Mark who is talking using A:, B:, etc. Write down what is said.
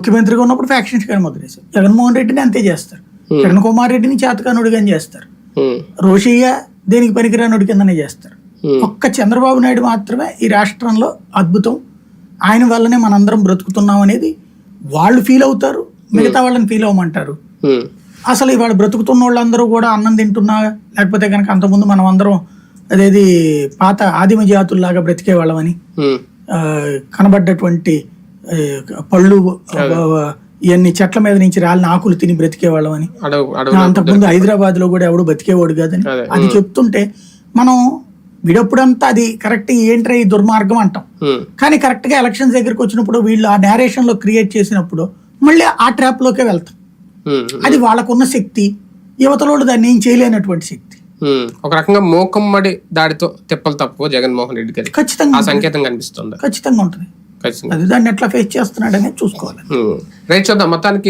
A: ముఖ్యమంత్రిగా ఉన్నప్పుడు ఫ్యాక్షన్స్ కానీ ముద్రేశారు. జగన్మోహన్ రెడ్డిని అంతే చేస్తారు. కిరణ్ కుమార్ రెడ్డిని చేతకానుడిగాని చేస్తారు. రోషయ్య దేనికి పనికిరానుడి కిందనే చేస్తారు. ఒక్క చంద్రబాబు నాయుడు మాత్రమే ఈ రాష్ట్రంలో అద్భుతం, ఆయన వల్లనే మనందరం బ్రతుకుతున్నాం అనేది వాళ్ళు ఫీల్ అవుతారు, మిగతా వాళ్ళని ఫీల్ అవ్వమంటారు. అసలు ఇవాళ బ్రతుకుతున్న వాళ్ళందరూ కూడా అన్నం తింటున్నా, లేకపోతే కనుక అంతకుముందు మనం అందరం అదేది పాత ఆదిమ జాతుల్లాగా బ్రతికే వాళ్ళమని, కనబడ్డటువంటి పళ్ళు ఇవన్నీ చెట్ల మీద నుంచి రాలిన ఆకులు తిని బ్రతికేవాళ్ళం అని, అంతకుముందు హైదరాబాద్ లో కూడా ఎవడు బతికేవాడు కాదని అది చెప్తుంటే మనం విడప్పుడంతా అది కరెక్ట్ ఏంట్రా ఈ దుర్మార్గం అంటాం. కానీ కరెక్ట్ గా ఎలక్షన్స్ దగ్గరికి వచ్చినప్పుడు వీళ్ళు ఆ నేరేషన్ లో క్రియేట్ చేసినప్పుడు మళ్ళీ ఆ ట్రాప్ లోకే వెళ్తాం. అది వాళ్ళకున్న శక్తి, యువతలోడు దాన్ని ఏం చేయలేనటువంటి శక్తి.
B: ఒక రకంగా మోకమ్మడి దాడితో తిప్పలు తప్పు జగన్మోహన్ రెడ్డి గారి ఖచ్చితంగా సంకేతం కనిపిస్తుంది.
A: ఖచ్చితంగా ఉంటుంది. అది దాన్ని ఎట్లా ఫేస్ చేస్తున్నాడనే చూసుకోవాలి.
B: రైట్, చూద్దాం మొత్తానికి.